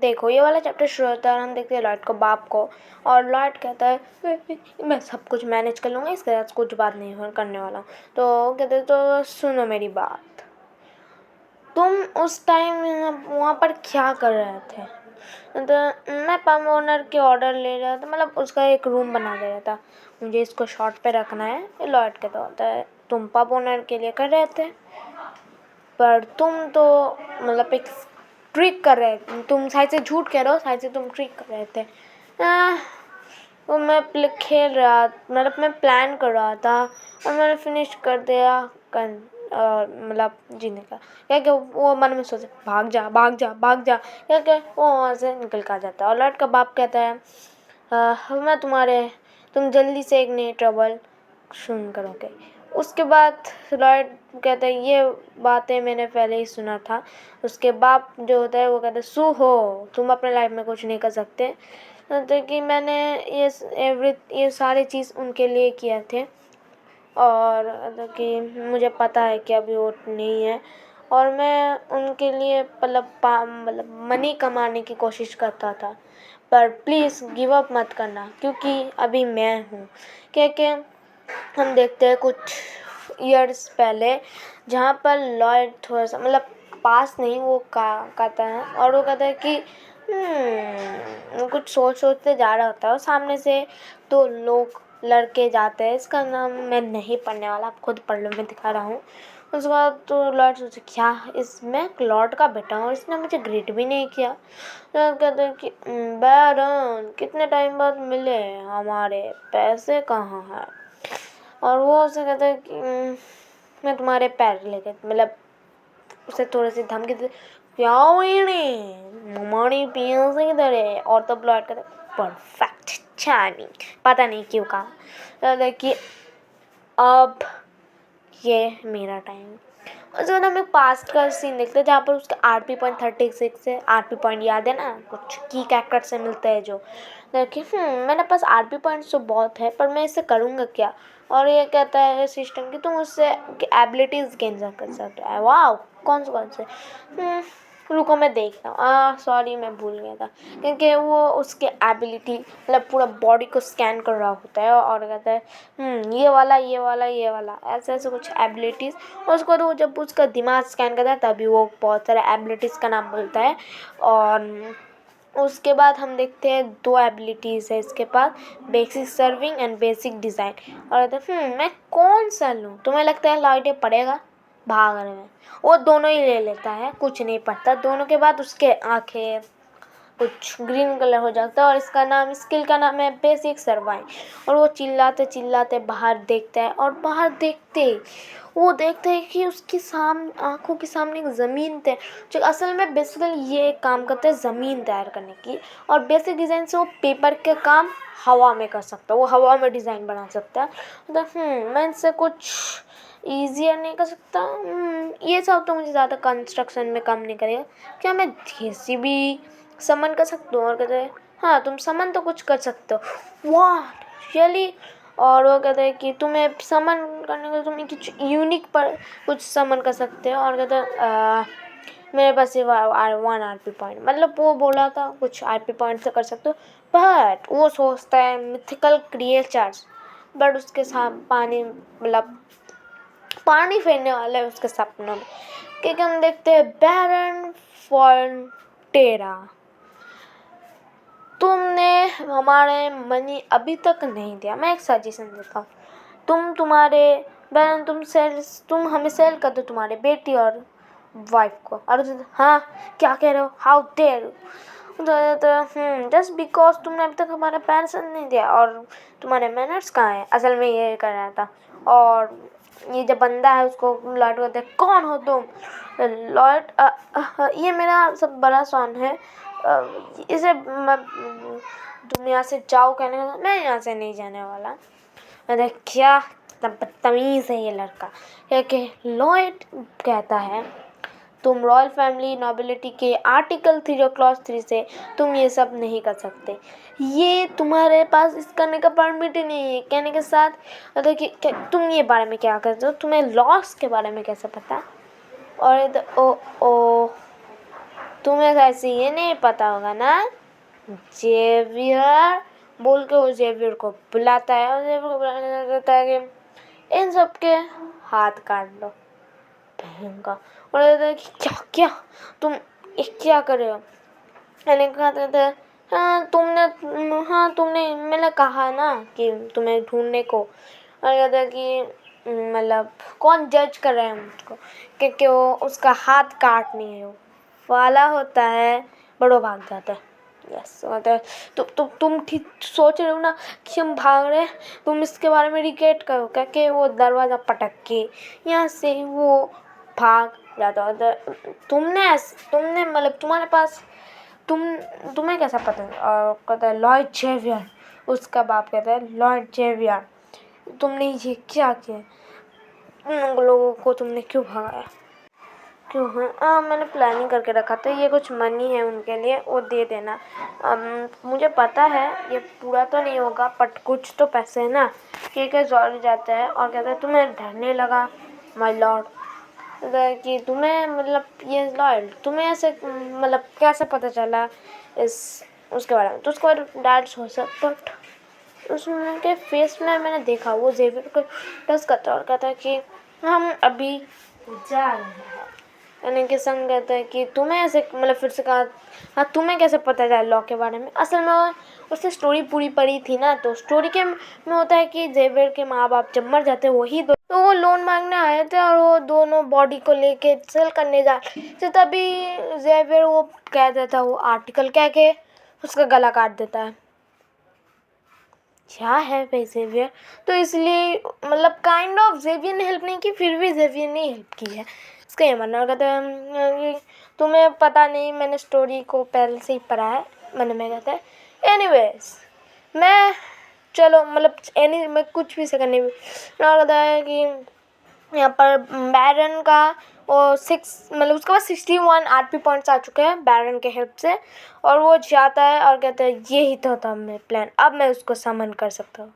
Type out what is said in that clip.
देखो ये वाला चैप्टर शुरू होता है और हम देखते हैं लॉयड को बाप को, और लॉयड कहता है मैं सब कुछ मैनेज कर लूँगा, इसके साथ कुछ बात नहीं करने वाला। तो कहते तो सुनो मेरी बात, तुम उस टाइम वहाँ पर क्या कर रहे थे? तो मैं पब ओनर के ऑर्डर ले रहा था, मतलब उसका एक रूम बना दे रहा था, मुझे इसको शॉर्ट पे रखना है। ये लॉयड कहता होता है तुम पब ओनर के लिए कर रहे थे, पर तुम तो मतलब एक ट्रिक कर रहे थे, तुम शायद से झूठ कह रहे हो, शायद से तुम ट्रिक कर रहे थे। वो मैं खेल रहा, मतलब मैं प्लान कर रहा था और मैंने फिनिश कर दिया मतलब जीने का। क्या क्या वो मन में सोचे भाग जा भाग जा भाग जा, क्या क्या वो वहाँ से निकल कर आ जाता है। और लॉयड का बाप कहता है मैं तुम जल्दी से एक नई ट्रबल सुन करोगे। उसके बाद लॉयड कहता है ये बातें मैंने पहले ही सुना था। उसके बाप जो होता है वो कहता है सू हो, तुम अपने लाइफ में कुछ नहीं कर सकते, तो कि मैंने ये सारी चीज़ उनके लिए किया थे, और मतलब कि मुझे पता है कि अभी वो नहीं है, और मैं उनके लिए मतलब मनी कमाने की कोशिश करता था, पर प्लीज़ गिव अप मत करना क्योंकि अभी मैं हूँ। क्योंकि हम देखते हैं कुछ ईयर्स पहले जहाँ पर लॉयड थोड़ा सा मतलब पास नहीं वो कहता है, और वो कहता है कि वो कुछ सोचते जा रहा होता है और सामने से दो लोग लड़के जाते हैं, इसका नाम मैं नहीं पढ़ने वाला, आप खुद पढ़ लो, मैं दिखा रहा हूँ। उसके बाद तो लॉर्ड सोचे क्या मैं लॉर्ड का बेटा हूँ, इसने मुझे ग्रीट भी नहीं किया। तो कहते हैं कि बैरन कितने टाइम बाद मिले, हमारे पैसे कहाँ हैं? और वो उसे कहता है कि मैं तुम्हारे पैर लेके मतलब उसे थोड़ी सी धमकी देते क्या हमारी पैसे किधर है? और तब लॉर्ड कहता है परफेक्ट चार्मिंग, पता नहीं क्यों कहा। कहता कि अब ये मेरा टाइम। उसके बाद हम एक पास्ट का सीन देखते हैं जहाँ पर उसका RP.36 है। RP पॉइंट याद है ना, कुछ की कैरेक्टर से मिलते हैं जो देखिए मेरे पास RP पॉइंट्स तो बहुत है पर मैं इससे करूँगा क्या? और ये कहता है सिस्टम कि तुम उससे एबिलिटीज़ गेन कर सकते हो। वाह कौन से रुको मैं देखता हूँ, सॉरी मैं भूल गया था, क्योंकि वो उसके एबिलिटी मतलब पूरा बॉडी को स्कैन कर रहा होता है और कहता है ये वाला ऐसे ऐसे कुछ एबिलिटीज़। और उसको तो जब उसका दिमाग स्कैन करता है तभी वो बहुत सारे एबिलिटीज़ का नाम बोलता है। और उसके बाद हम देखते हैं दो एबिलिटीज़ है इसके पास, basic serving and basic design. और कहते हैं मैं कौन सा लूँ? तुम्हें लगता है लॉयड पड़ेगा भागने में? वो दोनों ही ले लेता है, कुछ नहीं पड़ता। दोनों के बाद उसके आंखें कुछ ग्रीन कलर हो जाता है और इसका नाम स्किल का नाम है बेसिक सर्वाइव। और वो चिल्लाते चिल्लाते बाहर देखता है और बाहर देखते वो देखते हैं कि उसकी आंखों के सामने एक ज़मीन थे जो असल में बेसिकली ये एक काम करते हैं ज़मीन तैयार करने की। और बेसिक डिज़ाइन से वो पेपर के काम हवा में कर सकता है, वो हवा में डिज़ाइन बना सकता है। मतलब मैं इनसे कुछ ईजियर नहीं कर सकता। ये सब तो मुझे ज़्यादा कंस्ट्रक्शन में काम नहीं करेगा। क्या मैं JCB समन कर सकते हो? और कहते हैं हाँ तुम समन तो कुछ कर सकते हो। वाह रियली? और वो कहते हैं कि तुम्हें समन करने को तुम्हें कुछ यूनिक पर कुछ समन कर सकते हो। और कहते हैं मेरे पास ये 1 RP पॉइंट, मतलब वो बोला था कुछ RP पॉइंट से कर सकते हो, बट वो सोचता है मिथिकल क्रिएचर्स, बट उसके साथ पानी फेरने वाला है उसके सपनों में। क्योंकि हम देखते हैं बैरन फॉन्टेरा, तुमने हमारे मनी अभी तक नहीं दिया। मैं एक सजेशन देता हूँ, तुम हमें सेल कर दो तुम्हारे बेटी और वाइफ को। और हाँ क्या कह रहे हो? हाउ डेयर जस्ट बिकॉज तुमने अभी तक हमारा पैसा नहीं दिया। और तुम्हारे मैनर्स कहाँ है? असल में ये कर रहा था। और ये जब बंदा है उसको लॉयड कहते हैं कौन हो तुम? लॉयड ये मेरा सब बड़ा सॉन है, इसे तुम यहाँ से जाओ कहने का, मैं यहाँ से नहीं जाने वाला। अरे क्या बदतमीज़ है ये लड़का। क्योंकि लॉयड कहता है तुम रॉयल फैमिली नोबिलिटी के आर्टिकल 3 और क्लॉज 3 से तुम ये सब नहीं कर सकते, ये तुम्हारे पास इस करने का परमिट ही नहीं है। कहने के साथ मतलब कि तुम ये बारे में क्या करते हो? तुम्हें लॉस के बारे में कैसे पता? और ओ ओ तुम्हें ऐसे ये नहीं पता होगा ना, जेवियर बोल के वो जेवियर को बुलाता है और जेवियर को बुलाने कहता है कि इन सब के हाथ काट लो का। और कहता है कि क्या क्या तुम क्या कर रहे हो। मैंने कहा था हाँ तुमने मैंने कहा ना कि तुम्हें ढूंढने को। और कहता है कि मतलब कौन जज कर रहा है मुझको, क्योंकि वो उसका हाथ काट नहीं है, वो वाला होता है, बड़ो भाग जाता है। यस होता है। तुम ठीक सोच रहे हो ना कि हम भाग रहे हैं, तुम इसके बारे में रिग्रेट करो क्या कि वो दरवाज़ा पटक के यहाँ से वो भाग जाता होता है। तुमने मतलब तुम्हारे पास तुम्हें कैसा पता। और कहता है लॉर्ड जेवियर, उसका बाप कहता है लॉर्ड जेवियर तुमने ये क्या किया, उन लोगों को तुमने क्यों भगाया, क्यों। हाँ मैंने प्लानिंग करके रखा था, ये कुछ मनी है उनके लिए, वो दे देना। मुझे पता है ये पूरा तो नहीं होगा बट कुछ तो पैसे है ना। के जॉर्ज जाता है और कहता है तुम्हें डरने लगा माय लॉर्ड, कि तुम्हें मतलब ये लॉर्ड तुम्हें ऐसे मतलब कैसे पता चला इस उसके बारे में। तो उसके बाद डैड सोचा बट उसके फेस में मैंने देखा वो जेवियर को टच करता और कहता है कि हम अभी जा रहे हैं। यानी कि संग कहता है कि तुम्हें ऐसे मतलब फिर से कहा हाँ तुम्हें कैसे पता चला लॉ के बारे में। असल में उसने स्टोरी पूरी पढ़ी थी ना, तो स्टोरी के में होता है कि जेवियर के माँ बाप जब मर जाते हैं वही दो, तो वो लोन मांगने आए थे और वो दोनों बॉडी को लेके सेल करने जा तो तभी जेवियर वो कह देता वो आर्टिकल कह के उसका गला काट देता है। क्या है भाई जेवियर, तो इसलिए मतलब काइंड ऑफ जेवियर ने हेल्प नहीं की, फिर भी जेवियर ने हेल्प की है, इसका ये मानना। और कहते हैं तुम्हें पता नहीं मैंने स्टोरी को पहले से ही पढ़ा है, मैं कहता है एनीवेज मैं चलो मतलब मैं कुछ भी से करने भी। और कहता है कि यहाँ पर बैरन का वो 6 मतलब उसके पास 61 आरपी पॉइंट्स आ चुके हैं बैरन के हेल्प से, और वो जाता है और कहता है यही तो था मेरा प्लान, अब मैं उसको समन कर सकता हूँ।